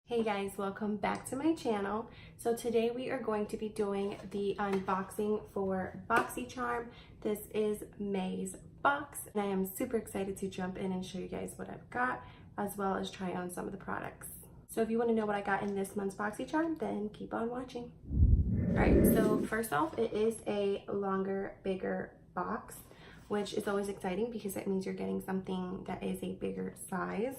Hey guys, welcome back to my channel. So today we are going to be doing the unboxing for Boxycharm. This is May's box and I am super excited to jump in and show you guys what I've got as well as try on some of the products. So if you want to know what I got in this month's Boxycharm, then keep on watching. Alright, so first off, it is a longer, bigger box, which is always exciting because that means you're getting something that is a bigger size.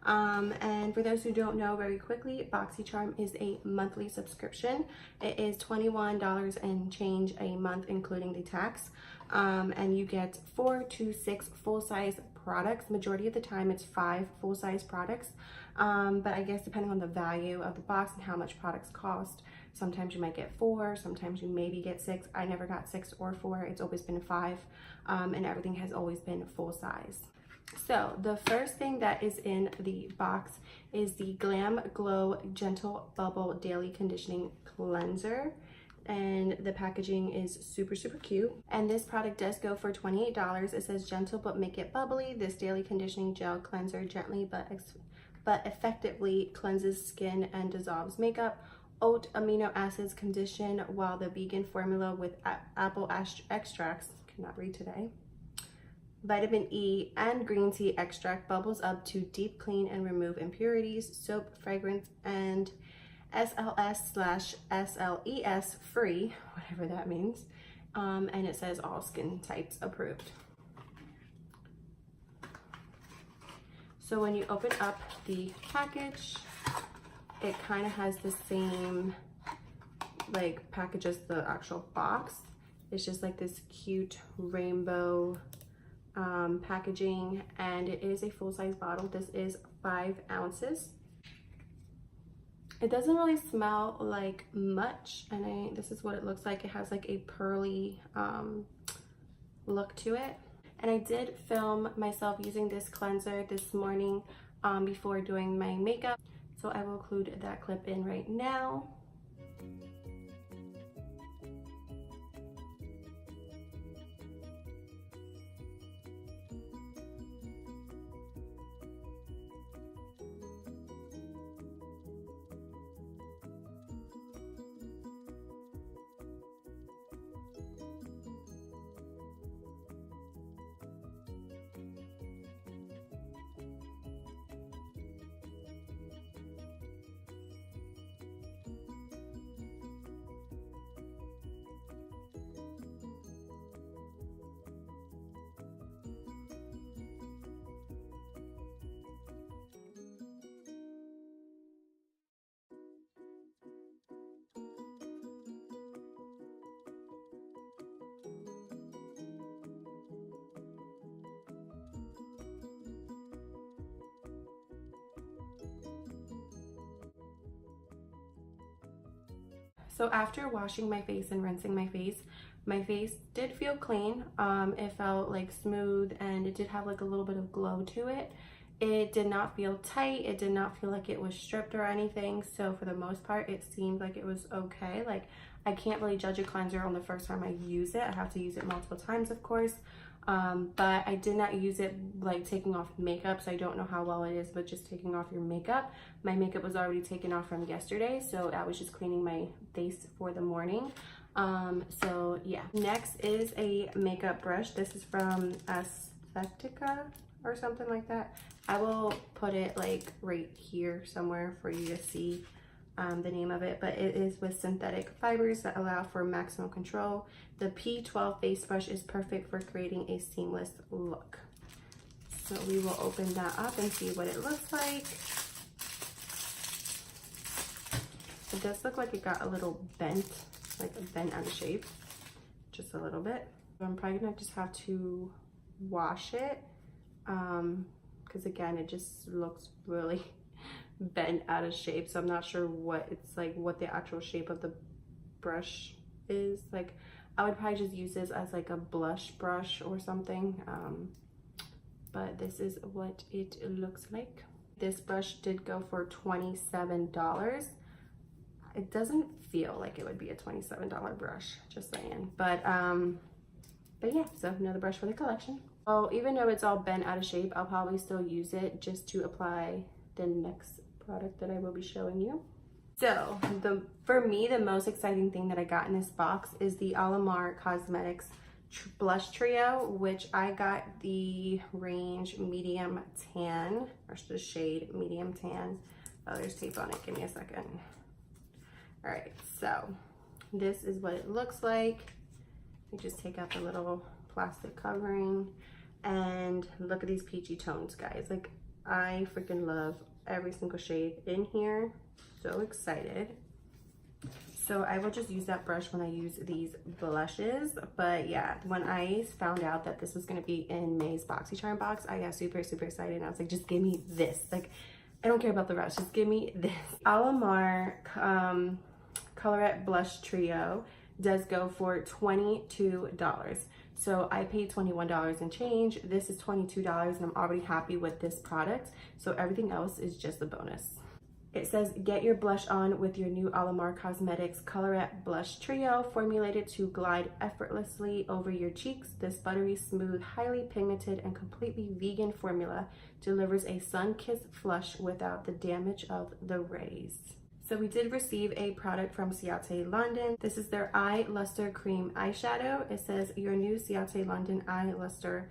And for those who don't know, very quickly, Boxycharm is a monthly subscription. It is $21 and change a month, including the tax. And you get 4 to 6 full-size products. Majority of the time, it's 5 full-size products. But I guess depending on the value of the box and how much products cost, sometimes you might get 4, sometimes you maybe get 6. I never got 6 or 4. It's always been 5, and everything has always been full size. So the first thing that is in the box is the Glam Glow Gentle Bubble Daily Conditioning Cleanser. And the packaging is super cute. And this product does go for $28. It says gentle but make it bubbly. This daily conditioning gel cleanser gently but effectively cleanses skin and dissolves makeup. Oat amino acids condition, while the vegan formula with apple extracts, cannot read today, vitamin E and green tea extract bubbles up to deep clean and remove impurities, soap, fragrance, and SLS/SLES free, whatever that means. And it says all skin types approved. So when you open up the package, it kind of has the same like package as the actual box. It's just like this cute rainbow packaging, and it is a full-size bottle. This is 5 ounces. It doesn't really smell like much, and this is what it looks like. It has like a pearly look to it. And I did film myself using this cleanser this morning before doing my makeup, so I will include that clip in right now. So after washing my face and rinsing my face did feel clean. It felt like smooth, and it did have like a little bit of glow to it. It did not feel tight. It did not feel like it was stripped or anything. So for the most part, it seemed like it was okay. Like, I can't really judge a cleanser on the first time I use it. I have to use it multiple times, of course. But I did not use it like taking off makeup, so I don't know how well it is, but just taking off your makeup. My makeup was already taken off from yesterday, so I was just cleaning my face for the morning. So yeah. Next is a makeup brush. This is from Aesthetica or something like that. I will put it like right here somewhere for you to see the name of it, but it is with synthetic fibers that allow for maximum control. The P12 face brush is perfect for creating a seamless look. So we will open that up and see what it looks like. It does look like it got a little bent, like bent out of shape, just a little bit. I'm probably gonna just have to wash it, because again, it just looks really bent out of shape, so I'm not sure what it's like, what the actual shape of the brush is. Like, I would probably just use this as like a blush brush or something, but this is what it looks like. This brush did go for $27. It doesn't feel like it would be a $27 brush, just saying. But yeah, so another brush for the collection. Oh, even though it's all bent out of shape, I'll probably still use it just to apply the next product that I will be showing you. So for me, the most exciting thing that I got in this box is the Ahmar Cosmetics blush trio, which I got the range medium tan, or the shade medium tan. Oh, there's tape on it. Give me a second. All right, so this is what it looks like. You just take out the little plastic covering, and look at these peachy tones, guys. Like, I freaking love every single shade in here. So excited. So I will just use that brush when I use these blushes. But yeah, when I found out that this was going to be in May's Boxycharm box, I got super excited, and I was like, just give me this. Like, I don't care about the rest, just give me this. Ahmar Colorette Blush Trio does go for $22. So I paid $21 and change. This is $22, and I'm already happy with this product. So everything else is just a bonus. It says, get your blush on with your new Ahmar Cosmetics Colorette Blush Trio, formulated to glide effortlessly over your cheeks. This buttery smooth, highly pigmented, and completely vegan formula delivers a sun-kissed flush without the damage of the rays. So we did receive a product from Ciate London. This is their Eye Luster Cream Eyeshadow. It says, your new Ciate London Eye Luster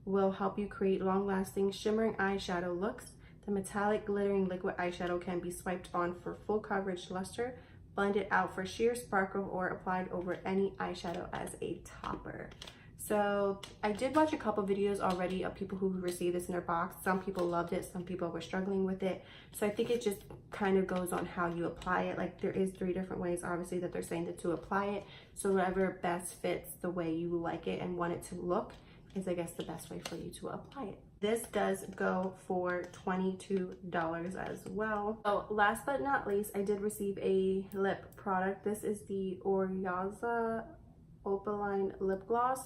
will help you create long-lasting, shimmering eyeshadow looks. The metallic glittering liquid eyeshadow can be swiped on for full coverage luster, blended out for sheer sparkle, or applied over any eyeshadow as a topper. So I did watch a couple videos already of people who received this in their box. Some people loved it, some people were struggling with it. So I think it just kind of goes on how you apply it. Like, there is 3 different ways, obviously, that they're saying that to apply it. So whatever best fits the way you like it and want it to look is, I guess, the best way for you to apply it. This does go for $22 as well. Oh, last but not least, I did receive a lip product. This is the Oriaza Opaline Lip Gloss.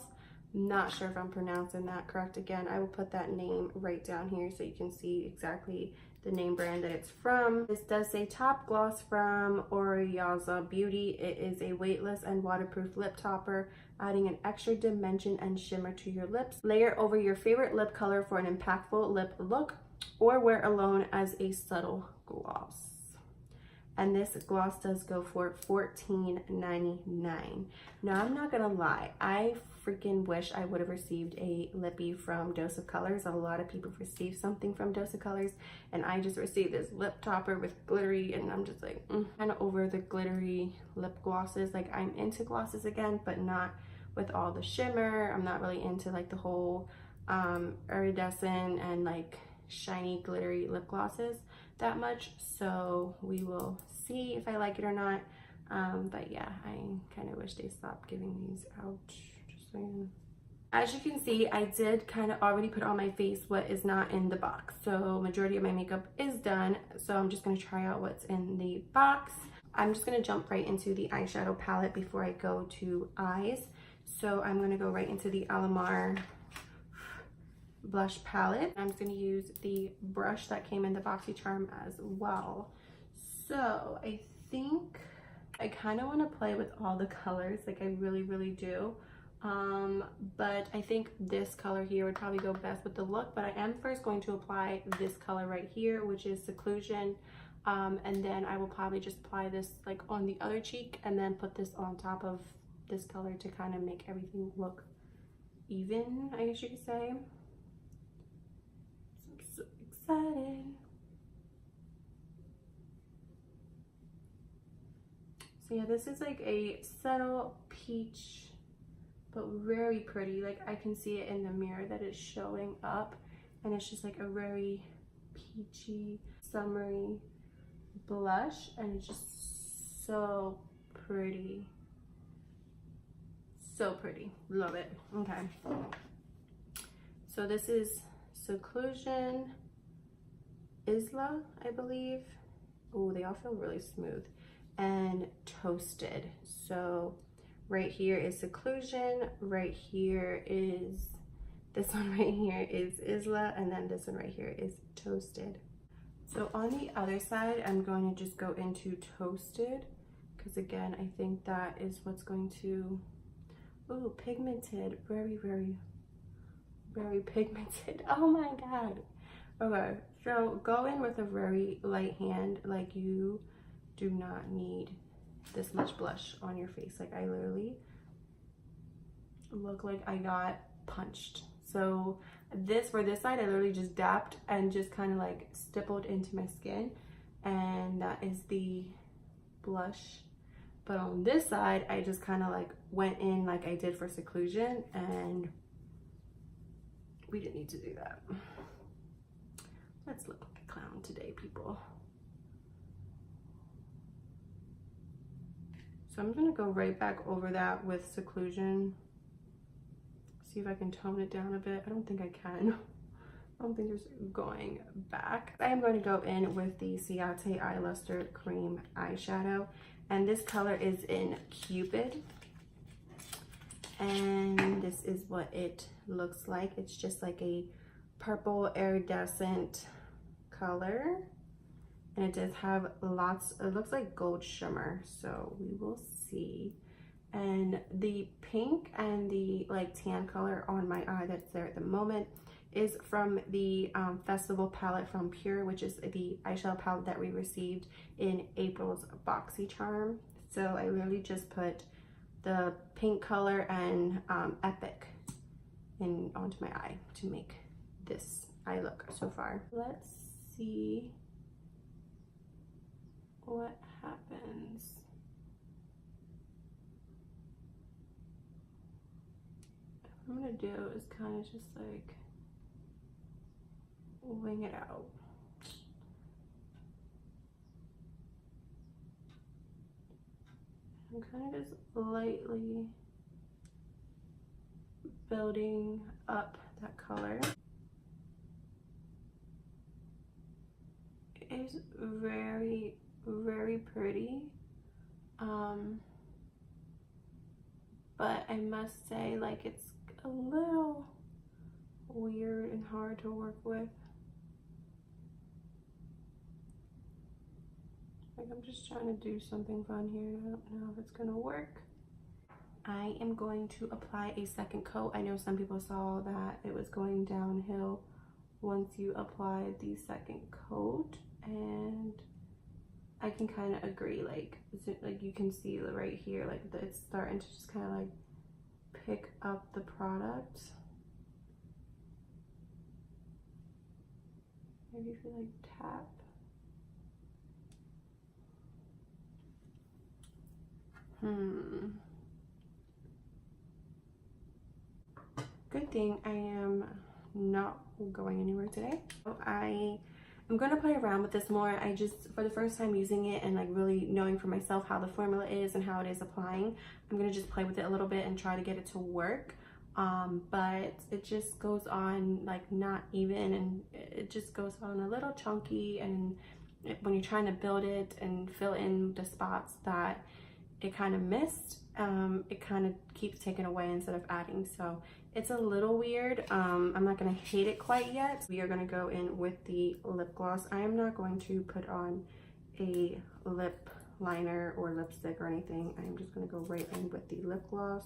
Not sure if I'm pronouncing that correct. Again, I will put that name right down here so you can see exactly the name brand that it's from. This does say top gloss from Oriaza Beauty. It is a weightless and waterproof lip topper, adding an extra dimension and shimmer to your lips. Layer over your favorite lip color for an impactful lip look, or wear alone as a subtle gloss. And this gloss does go for $14.99. Now, I'm not gonna lie, I freaking wish I would have received a lippy from Dose of Colors. A lot of people received something from Dose of Colors, and I just received this lip topper with glittery, and I'm just like, kind of over the glittery lip glosses. Like, I'm into glosses again, but not with all the shimmer. I'm not really into like the whole iridescent and like shiny glittery lip glosses that much. So we will see if I like it or not. But yeah, I kind of wish they stopped giving these out. Just saying. As you can see, I did kind of already put on my face what is not in the box. So majority of my makeup is done. So I'm just going to try out what's in the box. I'm just going to jump right into the eyeshadow palette before I go to eyes. So I'm going to go right into the Ahmar blush palette. I'm just going to use the brush that came in the Boxycharm as well. So I think I kind of want to play with all the colors, like I really do. But I think this color here would probably go best with the look. But I am first going to apply this color right here, which is Seclusion. And then I will probably just apply this like on the other cheek, and then put this on top of this color to kind of make everything look even, I guess you could say. So excited. So yeah, this is like a subtle peach, but very pretty. Like, I can see it in the mirror that it's showing up, and it's just like a very peachy, summery blush, and it's just so pretty. So pretty. Love it. Okay. So this is Seclusion Isla, I believe. Oh, they all feel really smooth. And Toasted. So right here is Seclusion, right here is this one right here is Isla, and then this one right here is Toasted. So on the other side, I'm going to just go into Toasted, because again, I think that is what's going to, ooh, pigmented, very pigmented. Oh my god. Okay, so go in with a very light hand. Like, you do not need this much blush on your face. Like, I literally look like I got punched. So for this side, I literally just dapped and just kind of like stippled into my skin, and that is the blush. But on this side, I just kind of like went in like I did for Seclusion, and we didn't need to do that. Let's look like a clown today, people. So I'm gonna go right back over that with Seclusion. See if I can tone it down a bit. I don't think I can. I don't think there's going back. I am going to go in with the Ciate Eye Luster Cream Eyeshadow. And this color is in Cupid. And this is what it looks like. It's just like a purple iridescent color. And it does have lots, it looks like gold shimmer. So we will see. And the pink and the like tan color on my eye that's there at the moment is from the Festival palette from Pure, which is the eyeshadow palette that we received in April's Boxycharm. So I literally just put the pink color and Epic onto my eye to make this eye look so far. Let's see what happens. What I'm gonna do is kind of just like wing it out. I'm kind of just lightly building up that color. It is very, very pretty. But I must say, like, it's a little weird and hard to work with. Like, I'm just trying to do something fun here. I don't know if it's gonna work. I am going to apply a second coat. I know some people saw that it was going downhill once you applied the second coat, and I can kind of agree. Like you can see right here, like it's starting to just kind of like pick up the product. Maybe if you like tap. Good thing I am not going anywhere today. So I'm gonna play around with this more. I just, for the first time using it and like really knowing for myself how the formula is and how it is applying, I'm gonna just play with it a little bit and try to get it to work. But it just goes on like not even, and it just goes on a little chunky, and when you're trying to build it and fill in the spots that it kind of missed, it kind of keeps taking away instead of adding. So it's a little weird. I'm not gonna hate it quite yet. We are gonna go in with the lip gloss. I am not going to put on a lip liner or lipstick or anything. I'm just gonna go right in with the lip gloss.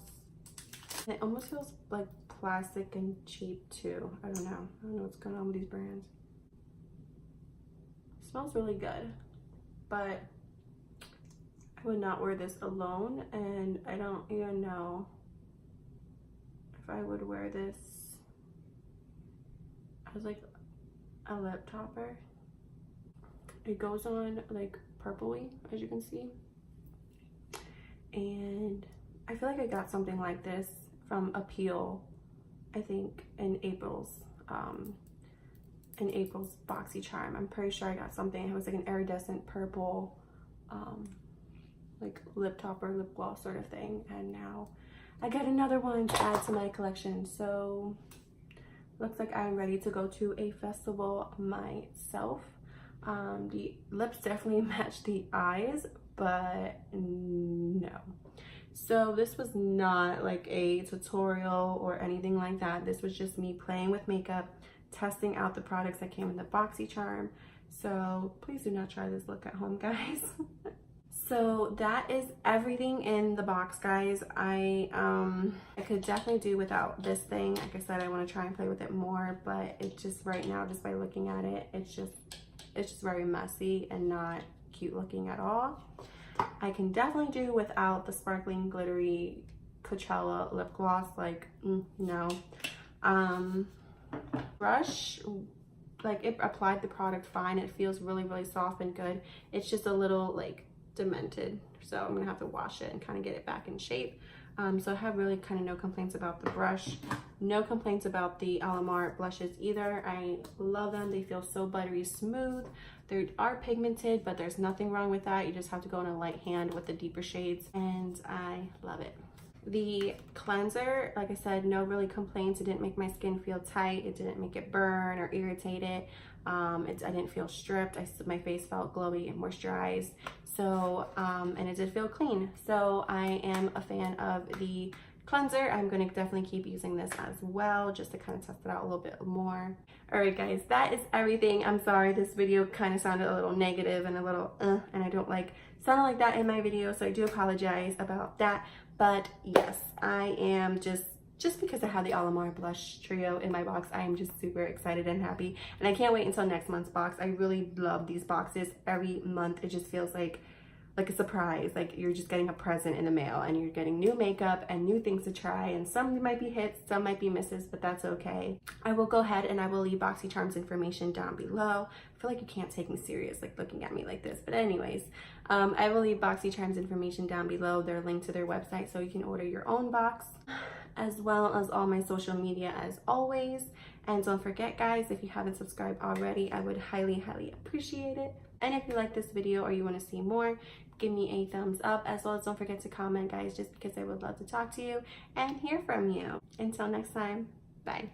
And it almost feels like plastic and cheap too. I don't know what's going on with these brands. It smells really good, but I would not wear this alone, and I don't even know if I would wear this as like a lip topper. It goes on like purpley, as you can see, and I feel like I got something like this from Appeal, I think in April's Boxycharm. I'm pretty sure I got something. It was like an iridescent purple like lip topper, lip gloss sort of thing, and now I got another one to add to my collection. So looks like I'm ready to go to a festival myself. The lips definitely match the eyes, but no. So this was not like a tutorial or anything like that. This was just me playing with makeup, testing out the products that came in the Boxycharm. So please do not try this look at home, guys. So that is everything in the box, guys. I could definitely do without this thing. Like I said, I want to try and play with it more, but it just right now, just by looking at it, it's just very messy and not cute looking at all. I can definitely do without the sparkling glittery Coachella lip gloss. Like, no. Brush, like, it applied the product fine. It feels really, really soft and good. It's just a little like demented, so I'm gonna have to wash it and kind of get it back in shape. So I have really kind of no complaints about the brush, no complaints about the Ahmar blushes either. I love them. They feel so buttery smooth. They are pigmented, but there's nothing wrong with that. You just have to go in a light hand with the deeper shades, and I love it. The cleanser, like I said, no really complaints. It didn't make my skin feel tight. It didn't make it burn or irritate it. I didn't feel stripped. My face felt glowy and moisturized. So, and it did feel clean. So I am a fan of the cleanser. I'm going to definitely keep using this as well, just to kind of test it out a little bit more. All right, guys, that is everything. I'm sorry this video kind of sounded a little negative and a little and I don't like sounding like that in my video, so I do apologize about that. But yes, I am just because I have the Ahmar blush trio in my box, I am just super excited and happy, and I can't wait until next month's box. I really love these boxes. Every month it just feels like a surprise, like you're just getting a present in the mail, and you're getting new makeup and new things to try, and some might be hits, some might be misses, but that's okay. I will go ahead and I will leave Boxycharm's information down below. I feel like you can't take me serious like looking at me like this, but anyways, I will leave Boxycharm's information down below, their link to their website, so you can order your own box, as well as all my social media as always. And don't forget, guys, if you haven't subscribed already, I would highly appreciate it. And if you like this video or you want to see more, give me a thumbs up, as well as don't forget to comment, guys, just because I would love to talk to you and hear from you. Until next time, bye.